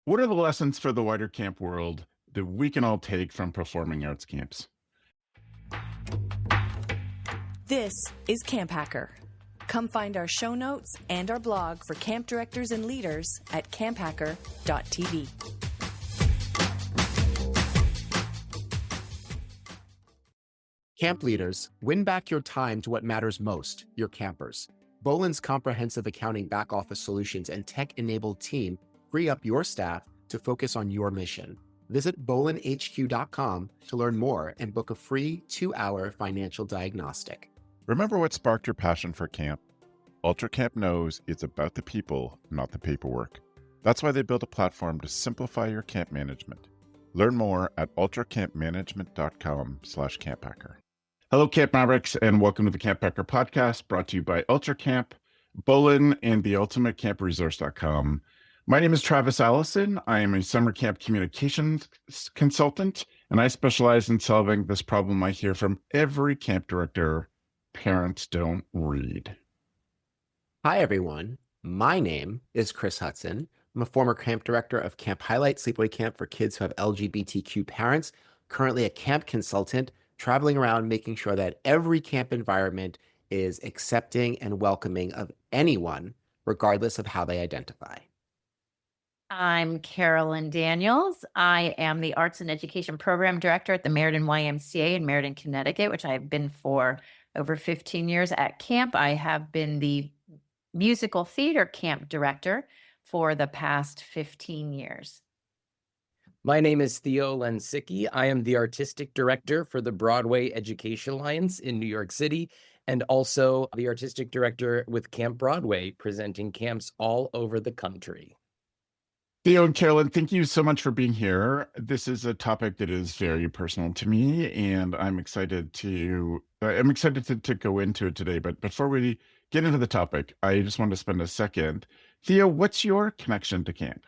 What are the lessons for the wider camp world that we can all take from performing arts camps? This is CampHacker. Come find our show notes and our blog for camp directors and leaders at camphacker.tv. Camp leaders, win back your time to what matters most, your campers. Bolin's comprehensive accounting back office solutions and tech-enabled team free up your staff to focus on your mission. Visit bolinhq.com to learn more and book a free 2-hour financial diagnostic. Remember what sparked your passion for camp? Ultra Camp knows it's about the people, not the paperwork. That's why they built a platform to simplify your camp management. Learn more at ultracampmanagement.com/camphacker. Hello, Camp Mavericks, and welcome to the CampHacker podcast brought to you by Ultra Camp, Bolin, and the ultimatecampresource.com. My name is Travis Allison. I am a summer camp communications consultant, and I specialize in solving this problem I hear from every camp director: parents don't read. Hi, everyone. My name is Chris Hudson. I'm a former camp director of Camp Highlight Sleepaway Camp for kids who have LGBTQ parents, currently a camp consultant, traveling around making sure that every camp environment is accepting and welcoming of anyone, regardless of how they identify. I'm Carolyn Daniels. I am the Arts and Education Program Director at the Meridan YMCA in Meridan, Connecticut, which I've been for over 15 years at camp. I have been the musical theater camp director for the past 15 years. My name is Theo Lencicki. I am the artistic director for the Broadway Education Alliance in New York City, and also the artistic director with Camp Broadway, presenting camps all over the country. Theo and Carolyn, thank you so much for being here. This is a topic that is very personal to me, and I'm excited to go into it today. But before we get into the topic, I just want to spend a second. Theo, what's your connection to camp?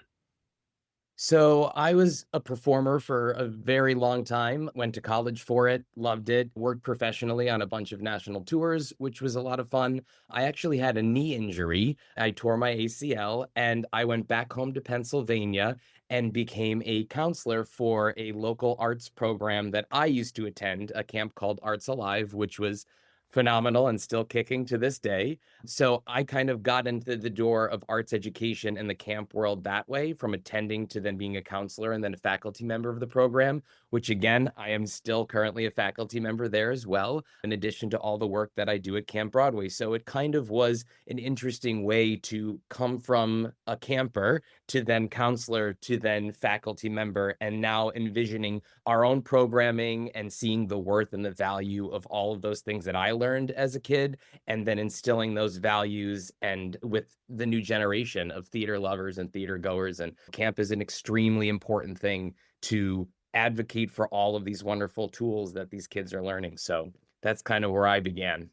So I was a performer for a very long time, went to college for it, loved it, worked professionally on a bunch of national tours, which was a lot of fun. I actually had a knee injury. I tore my ACL and I went back home to Pennsylvania and became a counselor for a local arts program that I used to attend, a camp called Arts Alive, which was phenomenal and still kicking to this day. So I kind of got into the door of arts education in the camp world that way, from attending to then being a counselor and then a faculty member of the program, which again, I am still currently a faculty member there as well, in addition to all the work that I do at Camp Broadway. So it kind of was an interesting way to come from a camper to then counselor to then faculty member, and now envisioning our own programming and seeing the worth and the value of all of those things that I learned as a kid, and then instilling those values and with the new generation of theater lovers and theater goers. And camp is an extremely important thing to advocate for all of these wonderful tools that these kids are learning. So that's kind of where I began.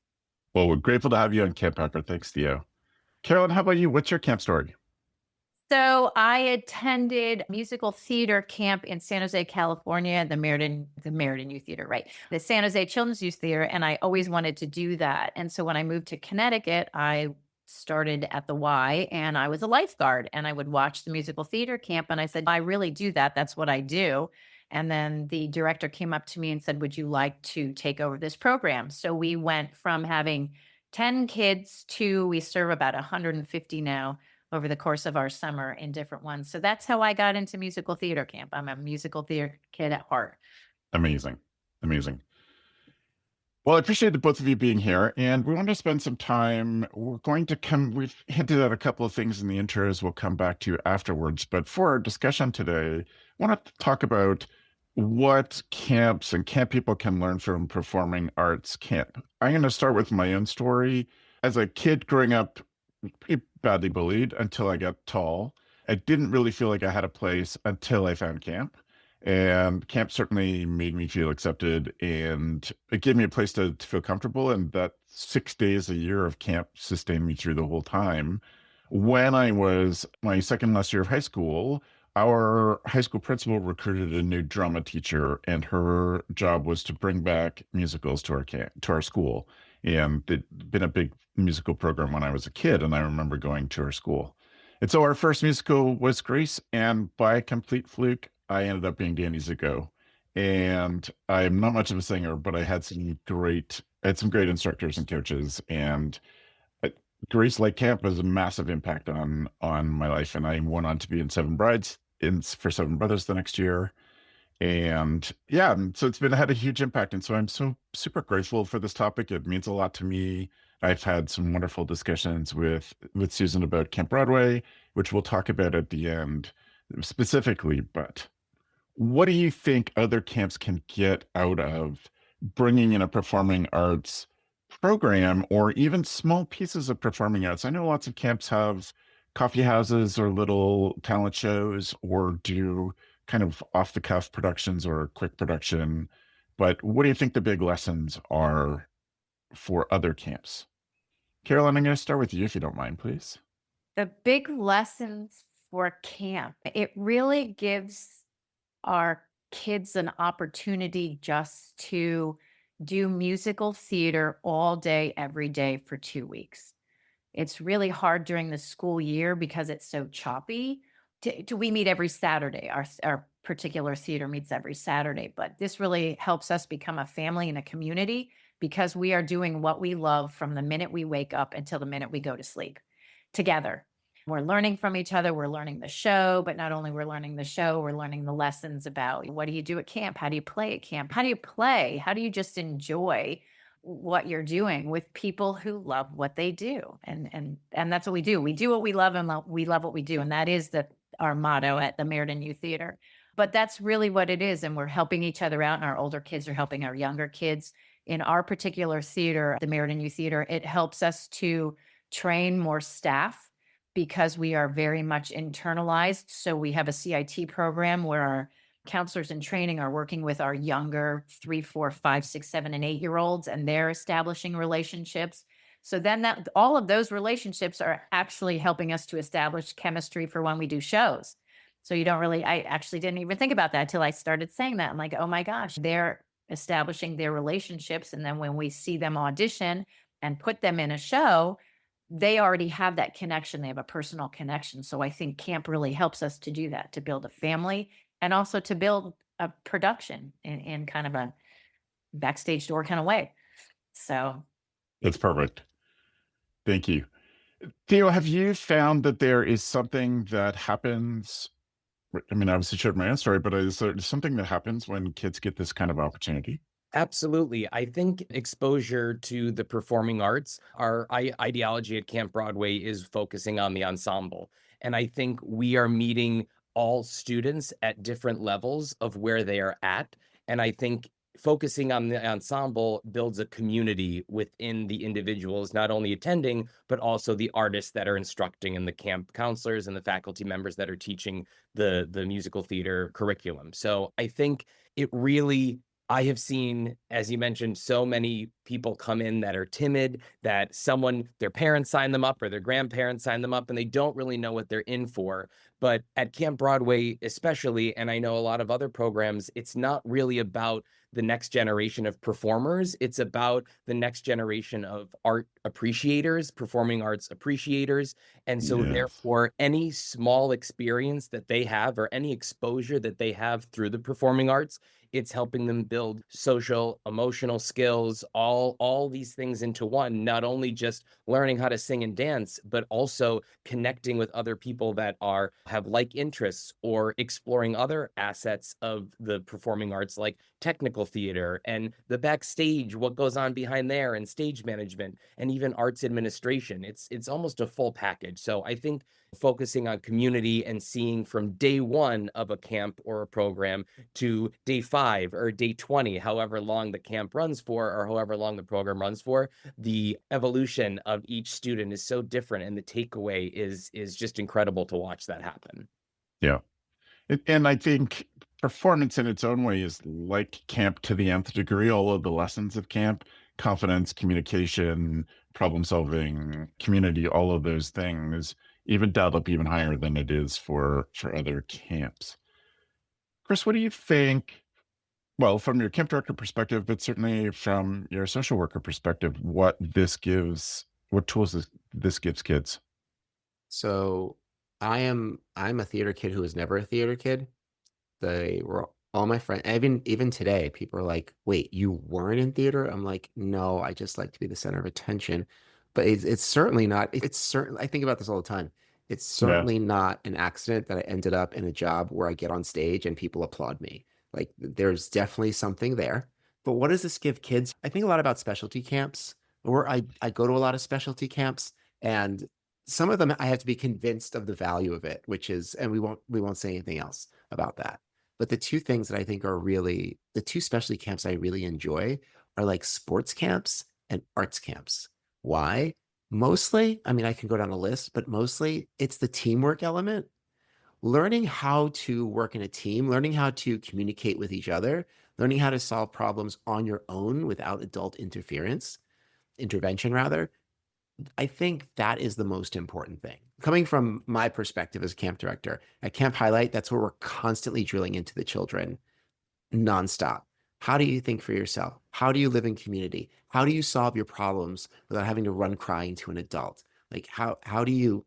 Well, we're grateful to have you on CampHacker. Thanks, Theo. Carolyn, how about you? What's your camp story? So I attended musical theater camp in San Jose, California, the Meridan Youth Theater, right? The San Jose Children's Youth Theater. And I always wanted to do that. And so when I moved to Connecticut, I started at the Y and I was a lifeguard and I would watch the musical theater camp. And I said, I really do that. That's what I do. And then the director came up to me and said, would you like to take over this program? So we went from having 10 kids to we serve about 150 now over the course of our summer in different ones. So that's how I got into musical theater camp. I'm a musical theater kid at heart. Amazing. Amazing. Well, I appreciate the both of you being here, and we want to spend some time. We've hinted at a couple of things in the intros we'll come back to afterwards, but for our discussion today, I want to talk about what camps and camp people can learn from performing arts camp. I'm going to start with my own story. As a kid growing up, pretty badly bullied until I got tall. I didn't really feel like I had a place until I found camp. And camp certainly made me feel accepted, and it gave me a place to feel comfortable. And that 6 days a year of camp sustained me through the whole time. When I was my second last year of high school, our high school principal recruited a new drama teacher, and her job was to bring back musicals to our school. And it'd been a big musical program when I was a kid, and I remember going to her school. And so our first musical was Grease, and by complete fluke, I ended up being Danny Zuko. And I'm not much of a singer, but I had some great instructors and coaches, and uh, Grease Lake Camp has a massive impact on my life. And I went on to be in Seven Brides for Seven Brothers the next year. And yeah, so it's been had a huge impact. And so I'm so super grateful for this topic. It means a lot to me. I've had some wonderful discussions with Susan about Camp Broadway, which we'll talk about at the end specifically. But what do you think other camps can get out of bringing in a performing arts program or even small pieces of performing arts? I know lots of camps have coffee houses or little talent shows or do kind of off the cuff productions or quick production. But what do you think the big lessons are for other camps? Carolyn, I'm going to start with you if you don't mind, please. The big lessons for camp, it really gives our kids an opportunity just to do musical theater all day, every day for 2 weeks. It's really hard during the school year because it's so choppy. We meet every Saturday. Our particular theater meets every Saturday, but this really helps us become a family and a community because we are doing what we love from the minute we wake up until the minute we go to sleep together. We're learning from each other. We're learning the show, but not only we're learning the show, we're learning the lessons about what do you do at camp? How do you play at camp? How do you play? How do you just enjoy what you're doing with people who love what they do? And that's what we do. We do what we love and we love what we do. And that is our motto at the Meridan Youth Theater. But that's really what it is. And we're helping each other out. And our older kids are helping our younger kids. In our particular theater, the Meridan Youth Theater, it helps us to train more staff because we are very much internalized. So we have a CIT program where our counselors in training are working with our younger 3, 4, 5, 6, 7, and 8-year-olds, and they're establishing relationships. So then all of those relationships are actually helping us to establish chemistry for when we do shows. So I actually didn't even think about that until I started saying that. I'm like, oh my gosh, they're establishing their relationships. And then when we see them audition and put them in a show, they already have that connection. They have a personal connection. So I think camp really helps us to do that, to build a family and also to build a production in kind of a backstage door kind of way. So That's perfect. Thank you. Theo, have you found that there is something that happens? I mean, I obviously shared my own story, but is there something that happens when kids get this kind of opportunity? Absolutely. I think exposure to the performing arts, our ideology at Camp Broadway is focusing on the ensemble. And I think we are meeting all students at different levels of where they are at. And I think focusing on the ensemble builds a community within the individuals, not only attending, but also the artists that are instructing and the camp counselors and the faculty members that are teaching the musical theater curriculum. So I think I have seen, as you mentioned, so many people come in that are timid, that their parents sign them up or their grandparents sign them up, and they don't really know what they're in for. But at Camp Broadway, especially, and I know a lot of other programs, it's not really about the next generation of performers. It's about the next generation of art appreciators, performing arts appreciators. And so therefore, any small experience that they have or any exposure that they have through the performing arts, it's helping them build social, emotional skills, all these things into one, not only just learning how to sing and dance, but also connecting with other people that have like interests or exploring other assets of the performing arts, like technical theater and the backstage, what goes on behind there, and stage management, and even arts administration. It's almost a full package. So I think focusing on community and seeing from day one of a camp or a program to day 5 or day 20, however long the camp runs for, or however long the program runs for, the evolution of each student is so different, and the takeaway is just incredible to watch that happen. Yeah. And I think performance in its own way is like camp to the nth degree. All of the lessons of camp, confidence, communication, problem solving, community, all of those things, even dialed up even higher than it is for other camps. Chris, what do you think? Well, from your camp director perspective, but certainly from your social worker perspective, what tools this gives kids? So I'm a theater kid who was never a theater kid. They were all my friends. Even today, people are like, "Wait, you weren't in theater?" I'm like, "No, I just like to be the center of attention." But it's certainly not. It's certain. I think about this all the time. It's Yeah. certainly not an accident that I ended up in a job where I get on stage and people applaud me. Like, there's definitely something there. But what does this give kids? I think a lot about specialty camps, or I go to a lot of specialty camps, and some of them I have to be convinced of the value of it, which is, and we won't say anything else about that. But the two things that I think are really the two specialty camps I really enjoy are like sports camps and arts camps. Why? Mostly, I mean, I can go down a list, but mostly it's the teamwork element. Learning how to work in a team, learning how to communicate with each other, learning how to solve problems on your own without adult intervention rather. I think that is the most important thing. Coming from my perspective as camp director, at Camp Highlight, that's where we're constantly drilling into the children nonstop. How do you think for yourself? How do you live in community? How do you solve your problems without having to run crying to an adult? Like how do you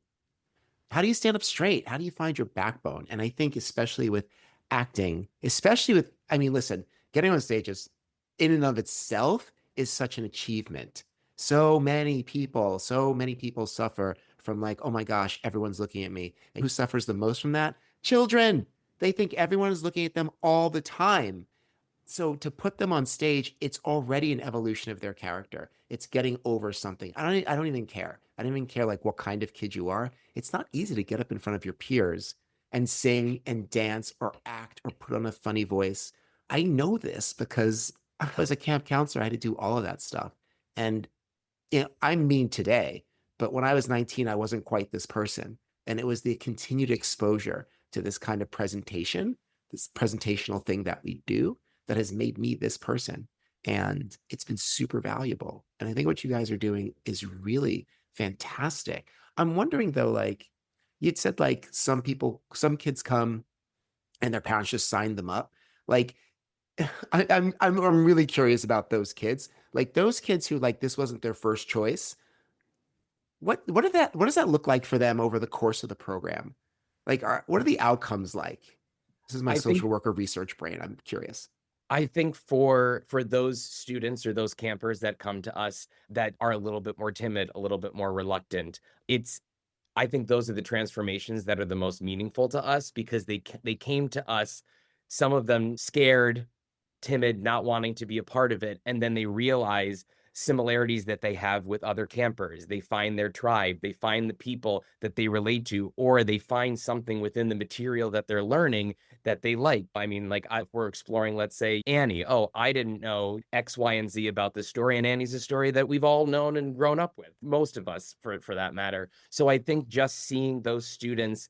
stand up straight? How do you find your backbone? And I think especially with acting, especially with, I mean, listen, getting on stages in and of itself is such an achievement. So many people suffer from like, oh my gosh, everyone's looking at me. And who suffers the most from that? Children. They think everyone is looking at them all the time. So to put them on stage, it's already an evolution of their character. It's getting over something. I don't even care. I don't even care like what kind of kid you are. It's not easy to get up in front of your peers and sing and dance or act or put on a funny voice. I know this because I was a camp counselor. I had to do all of that stuff. And I'm mean today, but when I was 19, I wasn't quite this person. And it was the continued exposure to this kind of presentation, this presentational thing that we do that has made me this person. And it's been super valuable. And I think what you guys are doing is really fantastic. I'm wondering though, like you'd said, like some kids come and their parents just signed them up. Like I'm really curious about those kids. Like those kids who like this wasn't their first choice. What does that look like for them over the course of the program? Like what are the outcomes like? This is my I think social worker research brain. I'm curious. I think for those students or those campers that come to us that are a little bit more timid, a little bit more reluctant, I think those are the transformations that are the most meaningful to us because they came to us, some of them scared, timid, not wanting to be a part of it, and then they realize similarities that they have with other campers. They find their tribe, they find the people that they relate to, or they find something within the material that they're learning that they like. I mean, like if we're exploring, let's say Annie. Oh, I didn't know X, Y, and Z about this story, and Annie's a story that we've all known and grown up with, most of us for that matter. So I think just seeing those students,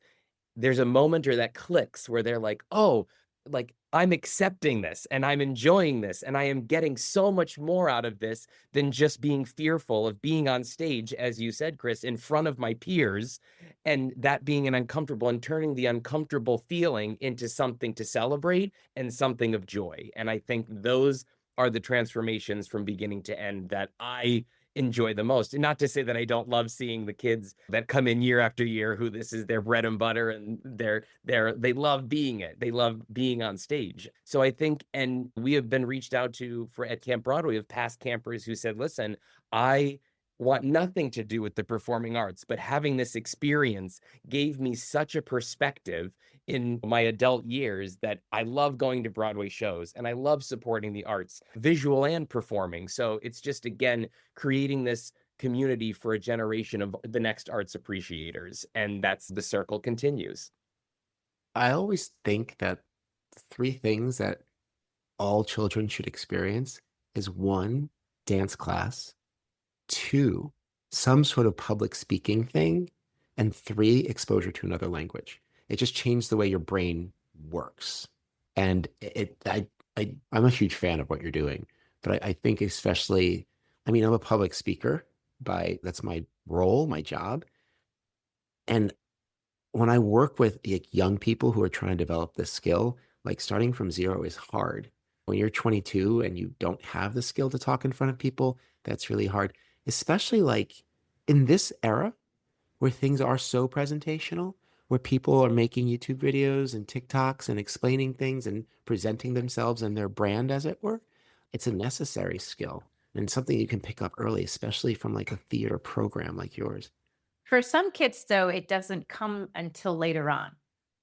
there's a moment or that clicks where they're like, oh, like I'm accepting this and I'm enjoying this and I am getting so much more out of this than just being fearful of being on stage, as you said, Chris, in front of my peers, and that being an uncomfortable and turning the uncomfortable feeling into something to celebrate and something of joy. And I think those are the transformations from beginning to end that I enjoy the most. And not to say that I don't love seeing the kids that come in year after year who this is their bread and butter and they love being it. They love being on stage. So I think, and we have been reached out to at Camp Broadway of past campers who said, listen, I want nothing to do with the performing arts, but having this experience gave me such a perspective in my adult years that I love going to Broadway shows and I love supporting the arts, visual and performing. So it's just, again, creating this community for a generation of the next arts appreciators. And that's the circle continues. I always think that three things that all children should experience is one, dance class, two, some sort of public speaking thing, and three, exposure to another language. It just changed the way your brain works. And I'm a huge fan of what you're doing, but I think especially, I mean, I'm a public speaker that's my role, my job. And when I work with like, young people who are trying to develop this skill, like starting from zero is hard. When you're 22 and you don't have the skill to talk in front of people, that's really hard, especially like in this era where things are so presentational, where people are making YouTube videos and TikToks and explaining things and presenting themselves and their brand, as it were. It's a necessary skill and something you can pick up early, especially from like a theater program like yours. For some kids, though, it doesn't come until later on.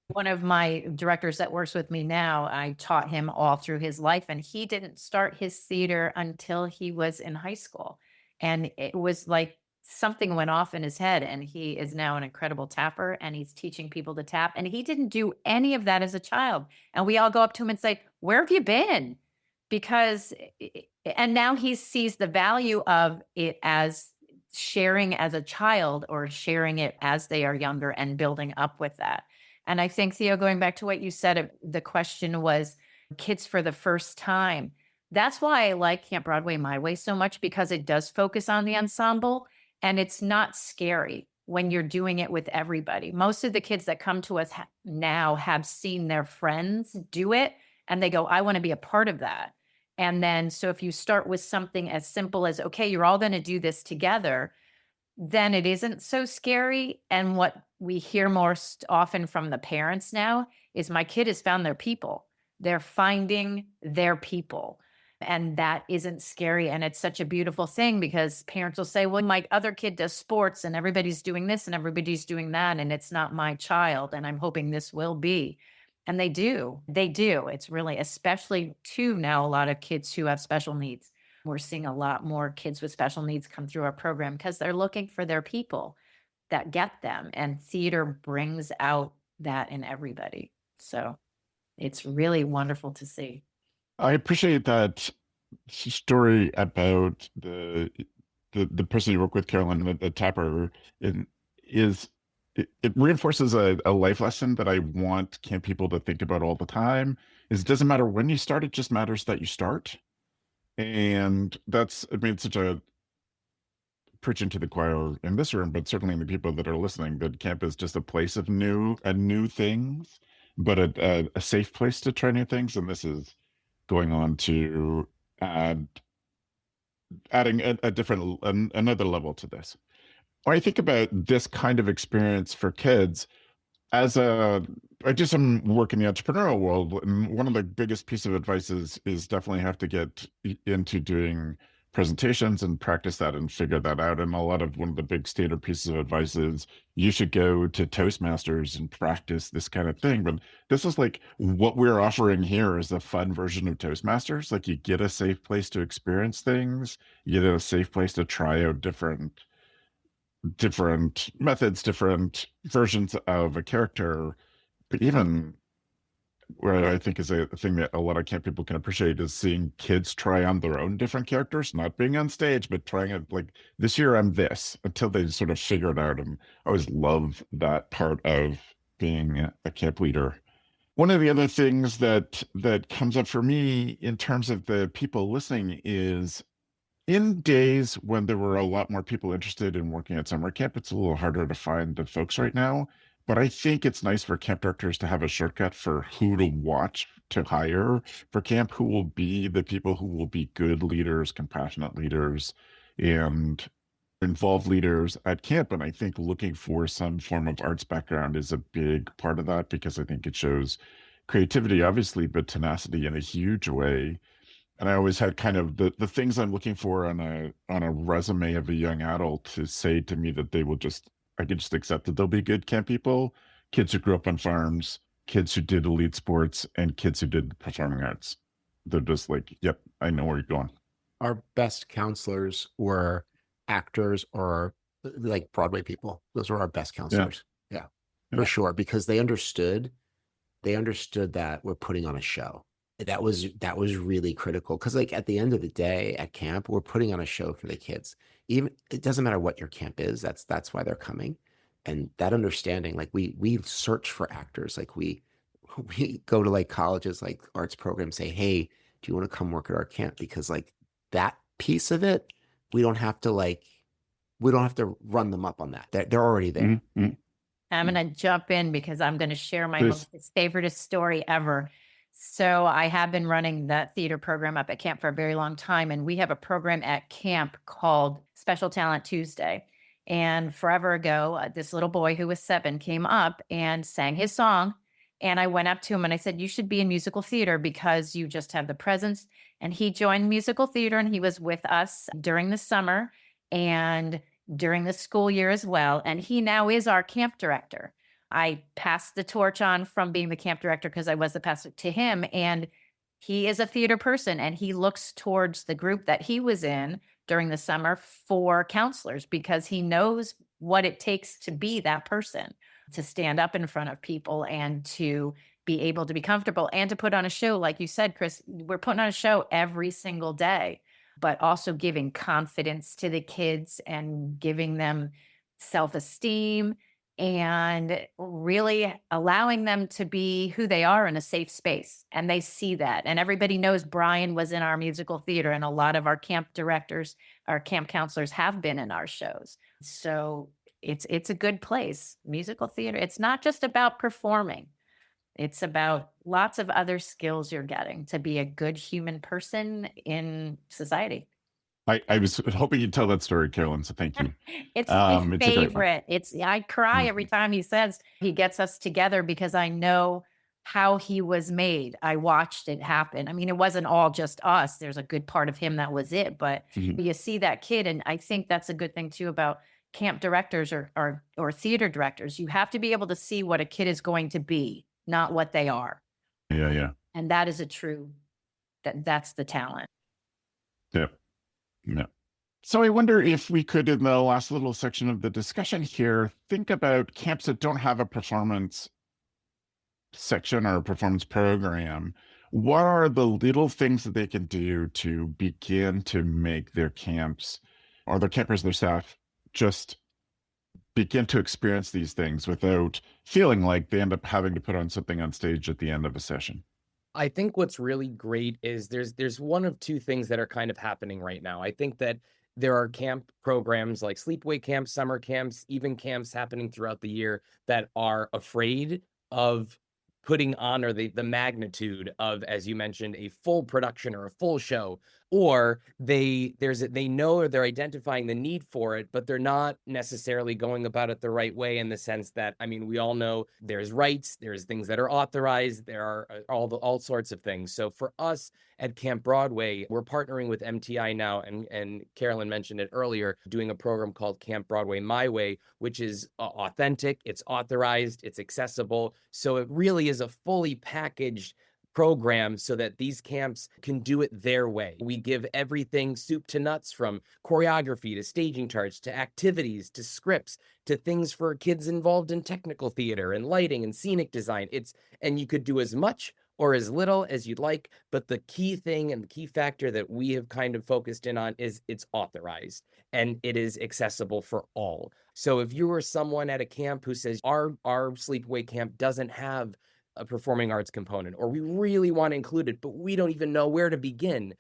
One of my directors that works with me now, I taught him all through his life, and he didn't start his theater until he was in high school. And it was like something went off in his head, and he is now an incredible tapper, and he's teaching people to tap. And he didn't do any of that as a child. And we all go up to him and say, "Where have you been?" Because, and now he sees the value of it as sharing as a child or sharing it as they are younger and building up with that. And I think, Theo, going back to what you said, the question was kids for the first time. That's why I like Camp Broadway My Way so much, because it does focus on the ensemble and it's not scary when you're doing it with everybody. Most of the kids that come to us now have seen their friends do it and they go, I want to be a part of that. And then, so if you start with something as simple as, okay, you're all going to do this together, then it isn't so scary. And what we hear most often from the parents now is my kid has found their people. They're finding their people. And that isn't scary. And it's such a beautiful thing because parents will say, well, my other kid does sports and everybody's doing this and everybody's doing that. And it's not my child. And I'm hoping this will be. And they do. They do. It's really, especially too now, a lot of kids who have special needs. We're seeing a lot more kids with special needs come through our program because they're looking for their people that get them. And theater brings out that in everybody. So it's really wonderful to see. I appreciate that story about the person you work with, Carolyn, the tapper. It reinforces a life lesson that I want camp people to think about all the time. Is it doesn't matter when you start; it just matters that you start. And that's, I mean, it's such a preaching to the choir in this room, but certainly in the people that are listening, that camp is just a place of new things, but a safe place to try new things. And this is going on to adding a different, another level to this. When I think about this kind of experience for kids, I do some work in the entrepreneurial world, and one of the biggest piece of advice is definitely have to get into doing presentations and practice that and figure that out. And one of the big standard pieces of advice is you should go to Toastmasters and practice this kind of thing. But this is like what we're offering here is a fun version of Toastmasters. Like you get a safe place to experience things, you get a safe place to try out different methods, different versions of a character. But even where I think is a thing that a lot of camp people can appreciate is seeing kids try on their own different characters, not being on stage, but trying it like this year I'm this until they sort of figure it out. And I always love that part of being a camp leader. One of the other things that comes up for me in terms of the people listening is in days when there were a lot more people interested in working at summer camp, it's a little harder to find the folks right now. But I think it's nice for camp directors to have a shortcut for who to watch to hire for camp, who will be the people who will be good leaders, compassionate leaders, and involved leaders at camp. And I think looking for some form of arts background is a big part of that, because I think it shows creativity, obviously, but tenacity in a huge way. And I always had kind of the things I'm looking for on a resume of a young adult to say to me that I could just accept that they'll be good camp people: kids who grew up on farms, kids who did elite sports, and kids who did performing arts. They're just like, yep, I know where you're going. Our best counselors were actors or like Broadway people. Those were our best counselors. Yeah, for sure. Because they understood that we're putting on a show. That was really critical, because like at the end of the day at camp, we're putting on a show for the kids. Even it doesn't matter what your camp is. That's why they're coming. And that understanding, like we search for actors. Like we go to like colleges, like arts programs, say, hey, do you want to come work at our camp? Because like that piece of it, we don't have to run them up on that. They're already there. Mm-hmm. I'm going to jump in because I'm going to share my most favorite story ever. So I have been running that theater program up at camp for a very long time. And we have a program at camp called Special Talent Tuesday. And forever ago, this little boy who was 7 came up and sang his song. And I went up to him and I said, "You should be in musical theater because you just have the presence." And he joined musical theater and he was with us during the summer and during the school year as well. And he now is our camp director. I passed the torch on from being the camp director because I was the pastor to him. And he is a theater person and he looks towards the group that he was in during the summer for counselors because he knows what it takes to be that person, to stand up in front of people and to be able to be comfortable and to put on a show. Like you said, Chris, we're putting on a show every single day, but also giving confidence to the kids and giving them self-esteem and really allowing them to be who they are in a safe space. And they see that. And everybody knows Brian was in our musical theater, and a lot of our camp directors, our camp counselors have been in our shows. So it's a good place. Musical theater, it's not just about performing. It's about lots of other skills you're getting to be a good human person in society. I was hoping you'd tell that story, Carolyn, so thank you. It's my It's a great one. favorite. I cry every time he says he gets us together because I know how he was made. I watched it happen. I mean, it wasn't all just us. There's a good part of him that was it, but Mhm. you see that kid, and I think that's a good thing too about camp directors or theater directors. You have to be able to see what a kid is going to be, not what they are. Yeah. And that is that's the talent. Yeah. So I wonder if we could, in the last little section of the discussion here, think about camps that don't have a performance section or a performance program. What are the little things that they can do to begin to make their camps or their campers, their staff, just begin to experience these things without feeling like they end up having to put on something on stage at the end of a session? I think what's really great is there's one of two things that are kind of happening right now. I think that there are camp programs like sleepaway camps, summer camps, even camps happening throughout the year that are afraid of putting on or the magnitude of, as you mentioned, a full production or a full show, or they know or they're identifying the need for it, but they're not necessarily going about it the right way, in the sense that, I mean, we all know there's rights, there's things that are authorized, there are all sorts of things. So for us at Camp Broadway, we're partnering with MTI now, and Carolyn mentioned it earlier, doing a program called Camp Broadway My Way, which is authentic, it's authorized, it's accessible. So it really is a fully packaged program so that these camps can do it their way. We give everything soup to nuts, from choreography to staging charts to activities to scripts to things for kids involved in technical theater and lighting and scenic design. And you could do as much or as little as you'd like, but the key thing and the key factor that we have kind of focused in on is it's authorized and it is accessible for all. So if you were someone at a camp who says our sleepaway camp doesn't have a performing arts component, or we really want to include it, but we don't even know where to begin.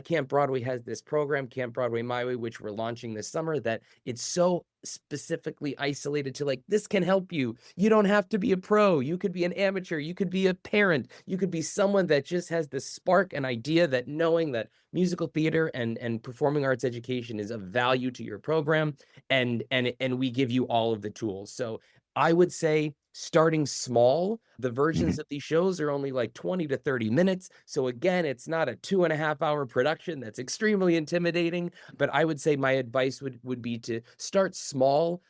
Camp Broadway has this program, Camp Broadway My Way, which we're launching this summer, that it's so specifically isolated to, like, this can help you. You don't have to be a pro. You could be an amateur. You could be a parent. You could be someone that just has this spark and idea that knowing that musical theater and performing arts education is of value to your program. And we give you all of the tools. So I would say starting small. The versions of these shows are only like 20 to 30 minutes. So again, it's not a 2.5-hour production that's extremely intimidating. But I would say my advice would be to start small.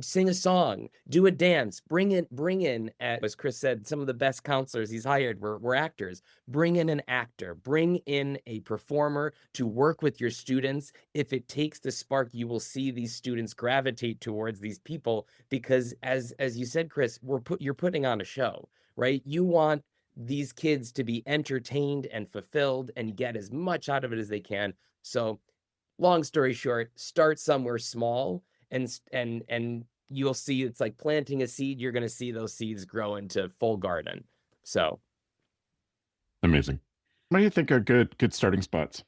Sing a song, do a dance, bring in, as Chris said, some of the best counselors he's hired were actors. Bring in an actor, bring in a performer to work with your students. If it takes the spark, you will see these students gravitate towards these people, because as you said, Chris, you're putting on a show, right? You want these kids to be entertained and fulfilled and get as much out of it as they can. So long story short, start somewhere small. And you'll see, it's like planting a seed. You're going to see those seeds grow into full garden. So amazing. What do you think are good starting spots?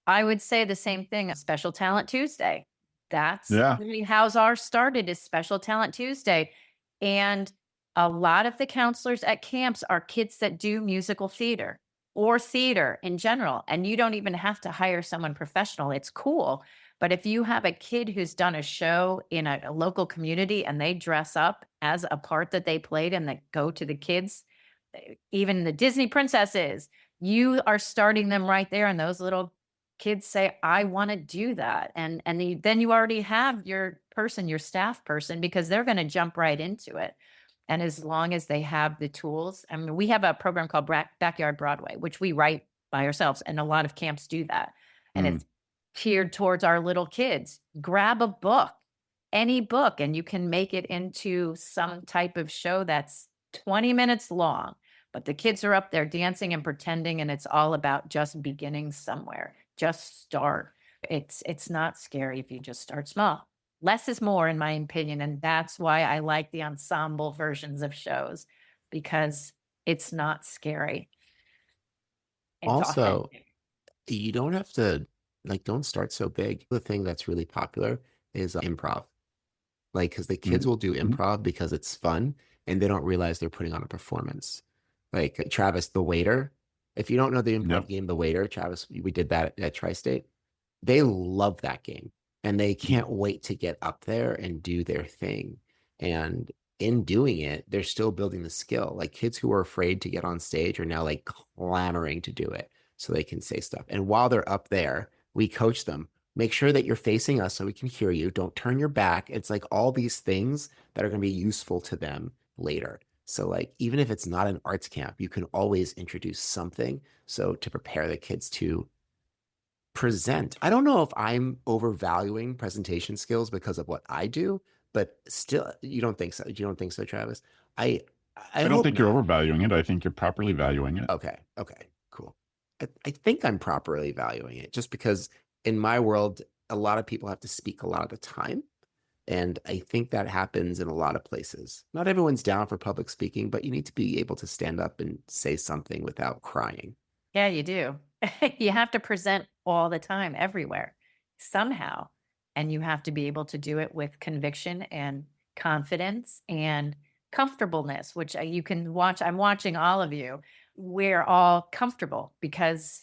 I would say the same thing. Special Talent Tuesday. That's Yeah. really how ours started, is Special Talent Tuesday. And a lot of the counselors at camps are kids that do musical theater or theater in general. And you don't even have to hire someone professional. It's cool. But if you have a kid who's done a show in a local community and they dress up as a part that they played and that go to the kids, even the Disney princesses, you are starting them right there. And those little kids say, I want to do that. Then you already have your person, your staff person, because they're going to jump right into it. And as long as they have the tools, I mean, we have a program called Backyard Broadway, which we write by ourselves. And a lot of camps do that. And it's geared towards our little kids. Grab a book, any book, and you can make it into some type of show that's 20 minutes long. But the kids are up there dancing and pretending, and it's all about just beginning somewhere. Just start. It's not scary if you just start small. Less is more, in my opinion, and that's why I like the ensemble versions of shows, because it's not scary. It's Also, authentic. you don't have to, don't start so big. The thing that's really popular is improv. Because the kids will do improv because it's fun and they don't realize they're putting on a performance. Like Travis, the waiter. If you don't know the improv game, The Waiter, Travis, we did that at Tri-State. They love that game and they can't wait to get up there and do their thing. And in doing it, they're still building the skill. Like kids who are afraid to get on stage are now like clamoring to do it so they can say stuff. And while they're up there, we coach them. Make sure that you're facing us so we can hear you. Don't turn your back. It's like all these things that are going to be useful to them later. So like, even if it's not an arts camp, you can always introduce something. So to prepare the kids to present. I don't know if I'm overvaluing presentation skills because of what I do, but still, you don't think so? You don't think so, Travis? I don't think you're overvaluing it. I think you're properly valuing it. Okay, cool. I think I'm properly valuing it just because in my world, a lot of people have to speak a lot of the time. And I think that happens in a lot of places. Not everyone's down for public speaking, but you need to be able to stand up and say something without crying. Yeah, you do. You have to present all the time, everywhere, somehow. And you have to be able to do it with conviction and confidence and comfortableness, which you can watch. I'm watching all of you. We're all comfortable because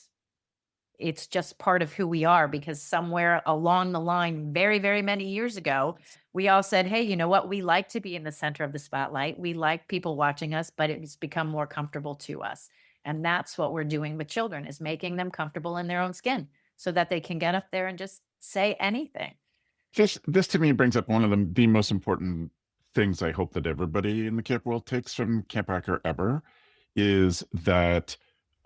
it's just part of who we are, because somewhere along the line, very, very many years ago, we all said, hey, you know what? We like to be in the center of the spotlight. We like people watching us, but it's become more comfortable to us. And that's what we're doing with children, is making them comfortable in their own skin so that they can get up there and just say anything. This to me brings up one of the most important things I hope that everybody in the camp world takes from CampHacker ever, is that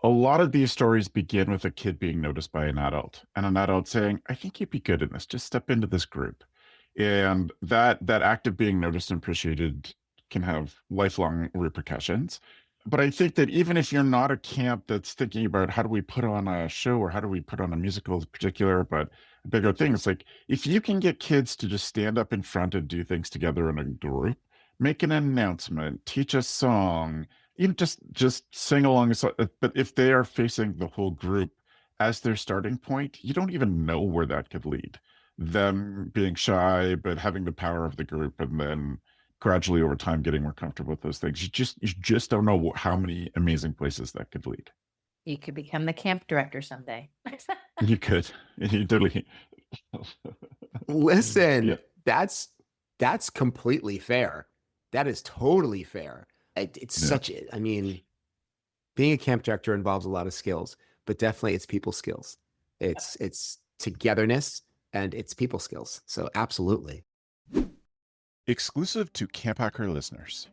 a lot of these stories begin with a kid being noticed by an adult, and an adult saying, I think you'd be good in this. Just step into this group. And that act of being noticed and appreciated can have lifelong repercussions. But I think that even if you're not a camp that's thinking about how do we put on a show or how do we put on a musical in particular, but bigger things, like if you can get kids to just stand up in front and do things together in a group, make an announcement, teach a song, even just sing along. But if they are facing the whole group as their starting point, you don't even know where that could lead. Them being shy, but having the power of the group, and then gradually over time getting more comfortable with those things. You just don't know how many amazing places that could lead. You could become the camp director someday. You could. You totally. Listen, that's completely fair. That is totally fair. It's I mean, being a camp director involves a lot of skills, but definitely it's people skills. It's togetherness and it's people skills. So absolutely. Exclusive to CampHacker listeners.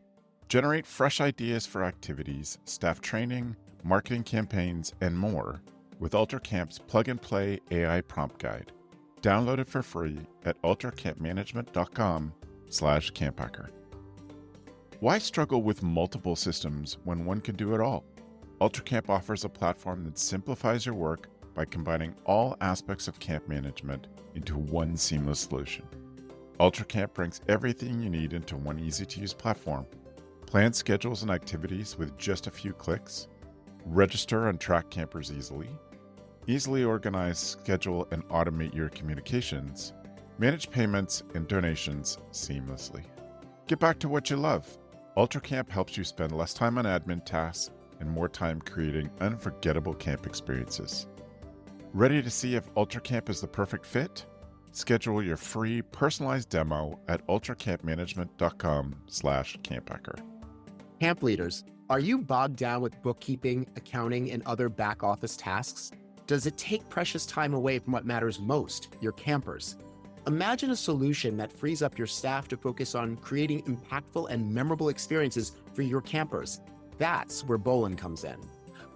Generate fresh ideas for activities, staff training, marketing campaigns, and more with UltraCamp's plug-and-play AI prompt guide. Download it for free at ultracampmanagement.com/CampHacker. Why struggle with multiple systems when one can do it all? UltraCamp offers a platform that simplifies your work by combining all aspects of camp management into one seamless solution. UltraCamp brings everything you need into one easy-to-use platform. Plan schedules and activities with just a few clicks. Register and track campers easily organize, schedule, and automate your communications. Manage payments and donations seamlessly. Get back to what you love. UltraCamp helps you spend less time on admin tasks and more time creating unforgettable camp experiences. Ready to see if UltraCamp is the perfect fit? Schedule your free personalized demo at ultracampmanagement.com/camphacker. Camp leaders, are you bogged down with bookkeeping, accounting, and other back office tasks? Does it take precious time away from what matters most, your campers? Imagine a solution that frees up your staff to focus on creating impactful and memorable experiences for your campers. That's where Bolin comes in.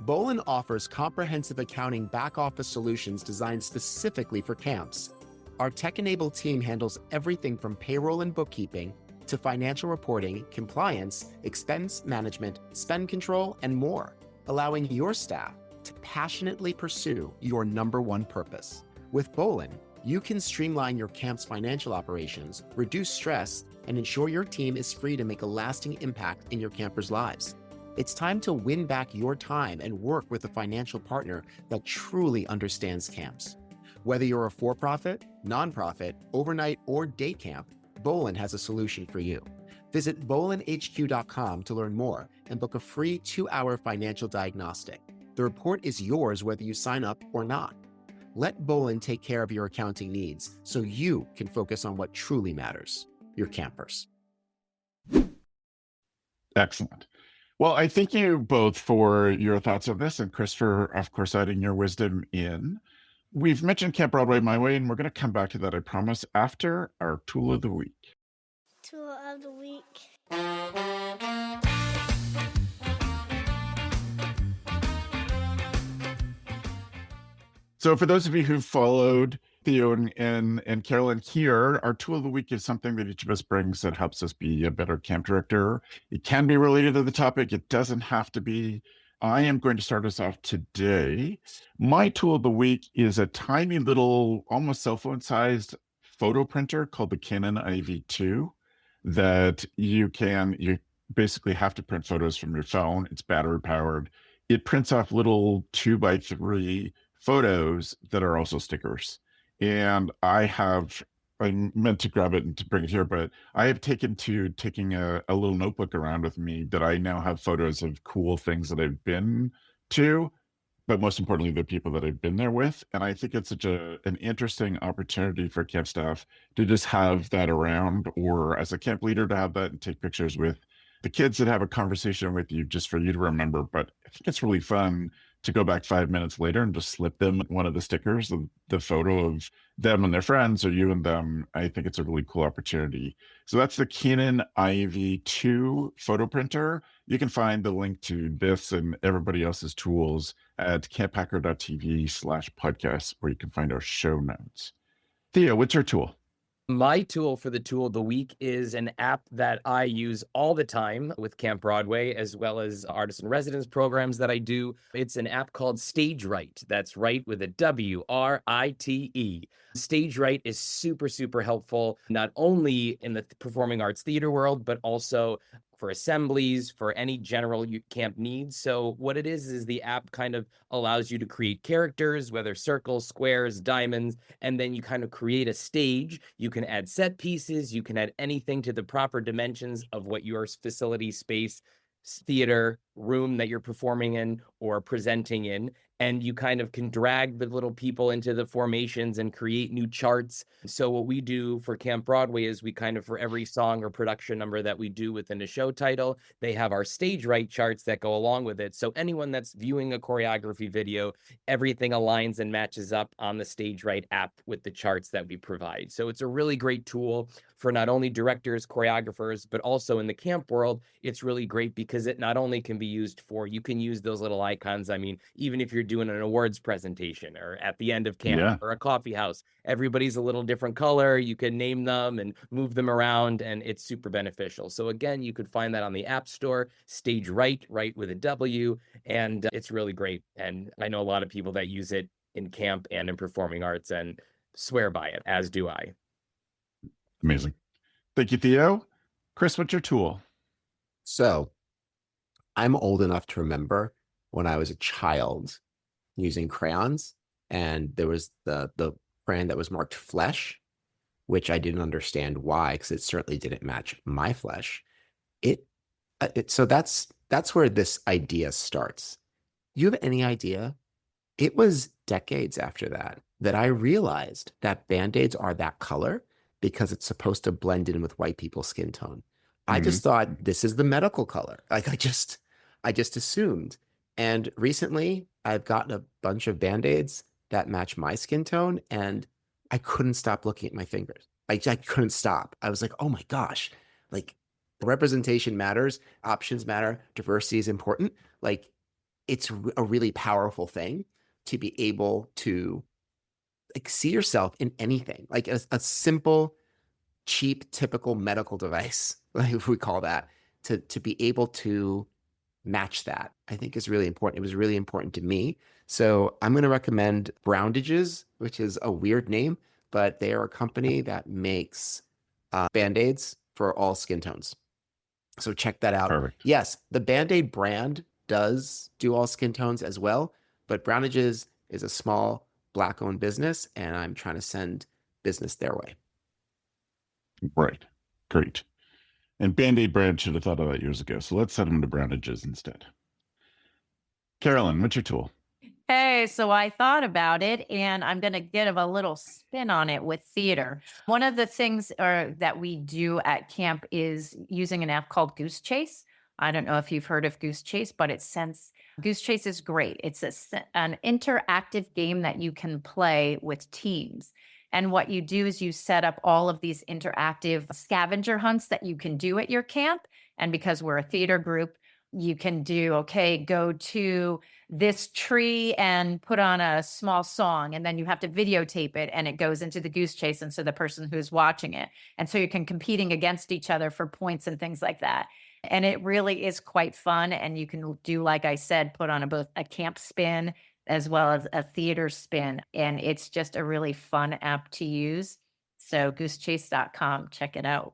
Bolin offers comprehensive accounting back office solutions designed specifically for camps. Our tech-enabled team handles everything from payroll and bookkeeping to financial reporting, compliance, expense management, spend control, and more, allowing your staff to passionately pursue your number one purpose. With Bolin, you can streamline your camp's financial operations, reduce stress, and ensure your team is free to make a lasting impact in your campers' lives. It's time to win back your time and work with a financial partner that truly understands camps. Whether you're a for-profit, nonprofit, overnight, or day camp, Bolin has a solution for you. Visit bolinhq.com to learn more and book a free 2-hour financial diagnostic. The report is yours whether you sign up or not. Let Bolin take care of your accounting needs so you can focus on what truly matters, your campers. Excellent. Well, I thank you both for your thoughts on this, and Chris for, of course, adding your wisdom in. We've mentioned Camp Broadway My Way, and we're going to come back to that, I promise, after our Tool of the Week. Tool of the Week. So for those of you who followed Theo and Carolyn here, our Tool of the Week is something that each of us brings that helps us be a better camp director. It can be related to the topic. It doesn't have to be. I am going to start us off today. My Tool of the Week is a tiny little, almost cell phone-sized photo printer called the Canon IV2 that you basically have to print photos from your phone. It's battery powered. It prints off little 2x3 photos that are also stickers. And I meant to grab it and to bring it here, but I have taking a little notebook around with me that I now have photos of cool things that I've been to, but most importantly, the people that I've been there with. And I think it's such an interesting opportunity for camp staff to just have that around, or as a camp leader to have that and take pictures with the kids that have a conversation with you just for you to remember. But I think it's really fun to go back 5 minutes later and just slip them one of the stickers, the photo of them and their friends, or you and them. I think it's a really cool opportunity. So that's the Canon IV2 photo printer. You can find the link to this and everybody else's tools at camphacker.tv/podcast, where you can find our show notes. Theo, what's your tool? My tool for the Tool of the Week is an app that I use all the time with Camp Broadway, as well as artist in residence programs that I do. It's an app called Stage Right. That's right with a WRITE. Stage Right is super, super helpful, not only in the performing arts theater world, but also for assemblies, for any general camp needs. So what it is the app kind of allows you to create characters, whether circles, squares, diamonds, and then you kind of create a stage. You can add set pieces, you can add anything to the proper dimensions of what your facility, space, theater, room that you're performing in or presenting in. And you kind of can drag the little people into the formations and create new charts. So what we do for Camp Broadway is we kind of, for every song or production number that we do within a show title, they have our Stage Right charts that go along with it. So anyone that's viewing a choreography video, everything aligns and matches up on the Stage Right app with the charts that we provide. So it's a really great tool for not only directors, choreographers, but also in the camp world. It's really great because it not only can be used for, you can use those little icons. I mean, even if you're doing an awards presentation or at the end of camp or a coffee house, everybody's a little different color. You can name them and move them around, and it's super beneficial. So again, you could find that on the App Store, Stage Right, right with a W, and it's really great. And I know a lot of people that use it in camp and in performing arts and swear by it, as do I. Amazing. Thank you, Theo. Chris, what's your tool? So I'm old enough to remember when I was a child using crayons, and there was the crayon that was marked flesh, which I didn't understand why, because it certainly didn't match my flesh. So that's where this idea starts. You have any idea? It was decades after that I realized that Band-Aids are that color because it's supposed to blend in with white people's skin tone. I just thought this is the medical color. Like I just assumed. And recently I've gotten a bunch of Band-Aids that match my skin tone, and I couldn't stop looking at my fingers. I couldn't stop. I was like, oh my gosh, like representation matters, options matter, diversity is important. Like it's a really powerful thing to be able to like see yourself in anything, like a simple, cheap, typical medical device, like if we call that, to be able to match that, I think is really important. It was really important to me. So I'm going to recommend Browndages, which is a weird name, but they are a company that makes Band-Aids for all skin tones. So check that out. Perfect. Yes, the Band-Aid brand does do all skin tones as well, but Browndages is a small Black-owned business, and I'm trying to send business their way. Right. Great. And Band-Aid brand should have thought of that years ago. So let's send them to Browndages instead. Carolyn, what's your tool? Hey, so I thought about it, and I'm going to give a little spin on it with theater. One of the things that we do at camp is using an app called Goose Chase. I don't know if you've heard of Goose Chase, but Goose Chase is great. It's an interactive game that you can play with teams. And what you do is you set up all of these interactive scavenger hunts that you can do at your camp. And because we're a theater group, you can do, okay, go to this tree and put on a small song, and then you have to videotape it, and it goes into the Goose Chase, and so the person who's watching it. And so you can competing against each other for points and things like that. And it really is quite fun. And you can do, like I said, put on both a camp spin as well as a theater spin. And it's just a really fun app to use. So goosechase.com, check it out.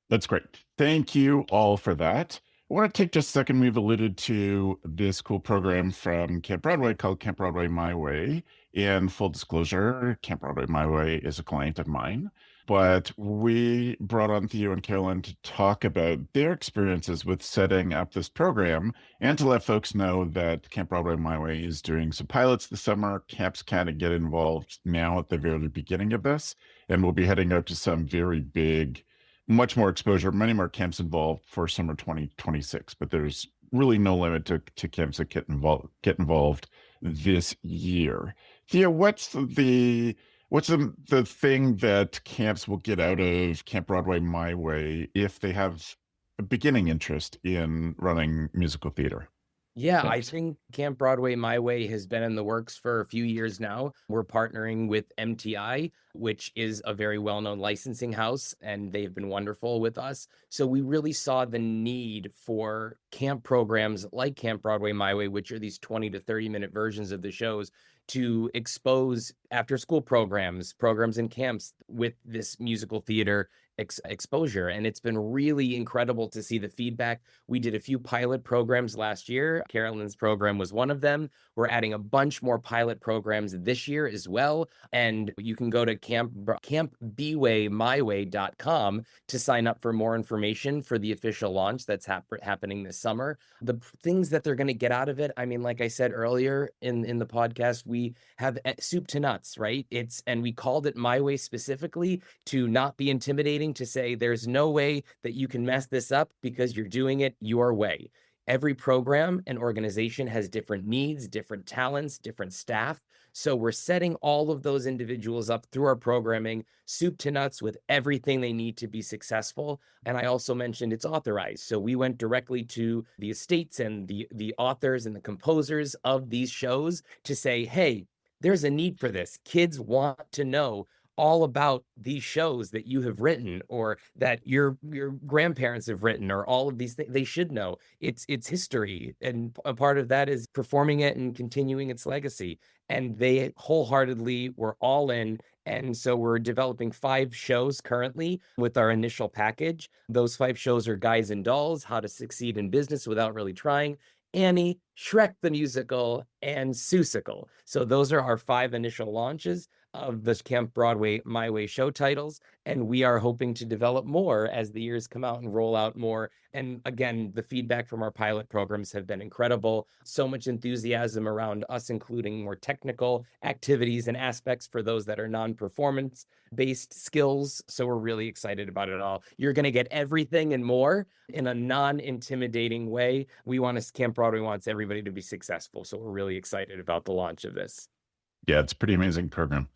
That's great. Thank you all for that. I want to take just a second. We've alluded to this cool program from Camp Broadway called Camp Broadway My Way. And full disclosure, Camp Broadway My Way is a client of mine. But we brought on Theo and Carolyn to talk about their experiences with setting up this program and to let folks know that Camp Broadway My Way is doing some pilots this summer. Camps kind of get involved now at the very beginning of this, and we'll be heading out to some very big, much more exposure, many more camps involved for summer 2026, but there's really no limit to camps that get involved this year. Theo, what's the thing that camps will get out of Camp Broadway My Way if they have a beginning interest in running musical theater? Yeah, I Thanks. think Camp Broadway My Way has been in the works for a few years now. We're partnering with MTI, which is a very well-known licensing house, and they've been wonderful with us. So we really saw the need for camp programs like Camp Broadway My Way, which are these 20 to 30-minute versions of the shows, to expose after-school programs in camps with this musical theater exposure. And it's been really incredible to see the feedback. We did a few pilot programs last year. Carolyn's program was one of them. We're adding a bunch more pilot programs this year as well. And you can go to campbwaymyway.com to sign up for more information for the official launch that's happening this summer. The things that they're going to get out of it, I mean, like I said earlier in the podcast, we have soup to nuts, right? And we called it My Way specifically to not be intimidating, to say there's no way that you can mess this up because you're doing it your way. Every program and organization has different needs, different talents, different staff. So we're setting all of those individuals up through our programming, soup to nuts, with everything they need to be successful. And I also mentioned it's authorized. So we went directly to the estates and the authors and the composers of these shows to say, hey, there's a need for this. Kids want to know all about these shows that you have written or that your grandparents have written, or all of these things. They should know it's history, and a part of that is performing it and continuing its legacy. And they wholeheartedly were all in. And so we're developing 5 shows currently with our initial package. Those 5 shows are Guys and Dolls, How to Succeed in Business Without Really Trying, Annie, Shrek the Musical, and Seussical. So those are our 5 initial launches. of the Camp Broadway My Way show titles. And we are hoping to develop more as the years come out and roll out more. And again, the feedback from our pilot programs have been incredible. So much enthusiasm around us including more technical activities and aspects for those that are non-performance based skills. So we're really excited about it all. You're going to get everything and more in a non-intimidating way. Camp Broadway wants everybody to be successful. So we're really excited about the launch of this. Yeah, it's a pretty amazing program.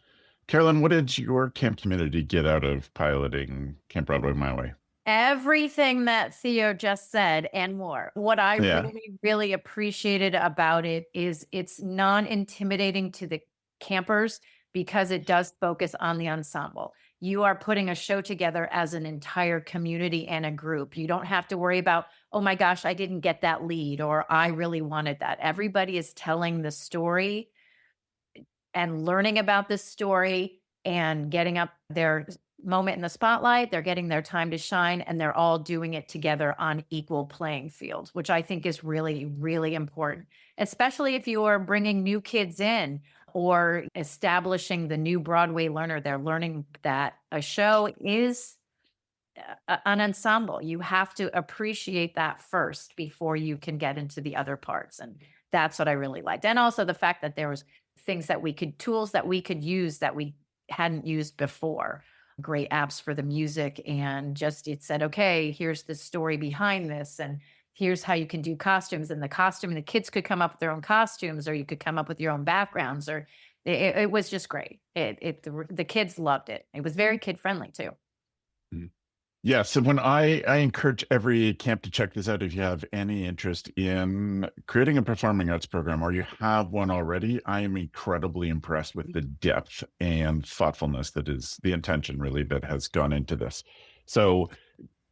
Carolyn, what did your camp community get out of piloting Camp Broadway My Way? Everything that Theo just said and more. What I really, really appreciated about it is it's non-intimidating to the campers because it does focus on the ensemble. You are putting a show together as an entire community and a group. You don't have to worry about, oh my gosh, I didn't get that lead, or I really wanted that. Everybody is telling the story and learning about this story and getting up their moment in the spotlight. They're getting their time to shine, and they're all doing it together on equal playing fields, which I think is really, really important, especially if you are bringing new kids in or establishing the new Broadway learner. They're learning that a show is an ensemble. You have to appreciate that first before you can get into the other parts. And that's what I really liked. And also the fact that there was tools that we could use that we hadn't used before. Great apps for the music, and just it said, okay, here's the story behind this, and here's how you can do costumes. And the kids could come up with their own costumes, or you could come up with your own backgrounds, or it was just great. The kids loved it. It was very kid friendly too. Yeah, so when I encourage every camp to check this out if you have any interest in creating a performing arts program, or you have one already. I am incredibly impressed with the depth and thoughtfulness that is the intention really that has gone into this. So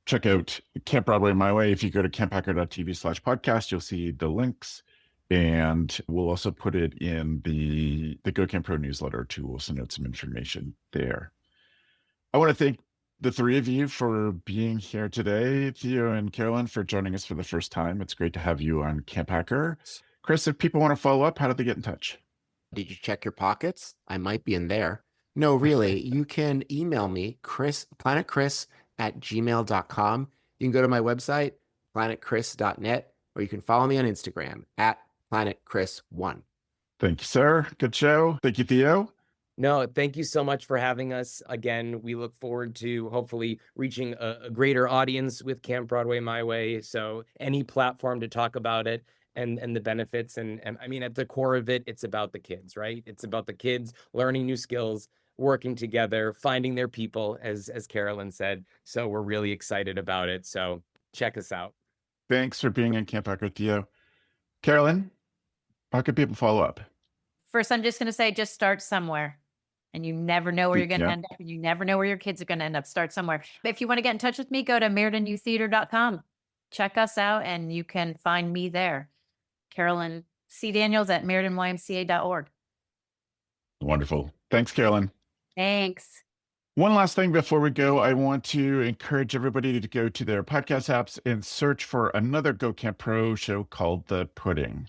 check out Camp Broadway My Way. If you go to camphacker.tv/podcast, you'll see the links, and we'll also put it in the Go Camp Pro newsletter too. We'll send out some information there. I want to thank the three of you for being here today. Theo and Carolyn for joining us for the first time. It's great to have you on CampHacker. Chris, if people want to follow up, how do they get in touch? Did you check your pockets? I might be in there. No, really. You can email me, planetchris@gmail.com. You can go to my website, planetchris.net, or you can follow me on Instagram @planetchris1. Thank you, sir. Good show. Thank you, Theo. No, thank you so much for having us. Again, we look forward to hopefully reaching a greater audience with Camp Broadway My Way. So any platform to talk about it and the benefits. And I mean, at the core of it, it's about the kids, right? It's about the kids learning new skills, working together, finding their people, as Carolyn said. So we're really excited about it. So check us out. Thanks for being on CampHacker, Theo. Carolyn, how can people follow up? First, I'm just going to say, just start somewhere. And you never know where you're going to end up. And you never know where your kids are going to end up. Start somewhere. If you want to get in touch with me, go to meridantheater.com. Check us out, and you can find me there. Carolyn C. Daniels at meridanymca.org. Wonderful. Thanks, Carolyn. Thanks. One last thing before we go, I want to encourage everybody to go to their podcast apps and search for another Go Camp Pro show called The Pudding.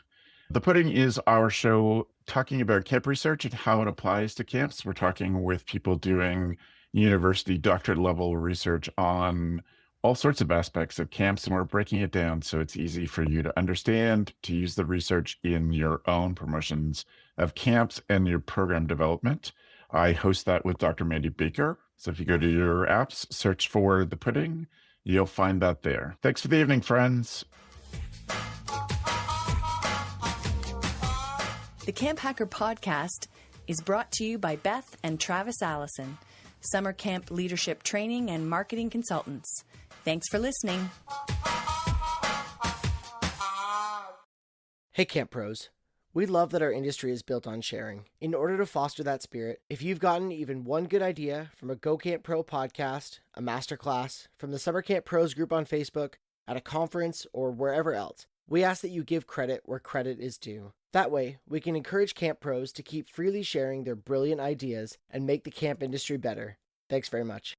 The Pudding is our show talking about camp research and how it applies to camps. We're talking with people doing university doctorate level research on all sorts of aspects of camps, and we're breaking it down so it's easy for you to understand, to use the research in your own promotions of camps and your program development. I host that with Dr. Mandy Baker. So if you go to your apps, search for The Pudding, you'll find that there. Thanks for the evening, friends. The Camp Hacker podcast is brought to you by Beth and Travis Allison, summer camp leadership training and marketing consultants. Thanks for listening. Hey, Camp Pros. We love that our industry is built on sharing. In order to foster that spirit, if you've gotten even one good idea from a Go Camp Pro podcast, a masterclass, from the Summer Camp Pros group on Facebook, at a conference, or wherever else, we ask that you give credit where credit is due. That way, we can encourage camp pros to keep freely sharing their brilliant ideas and make the camp industry better. Thanks very much.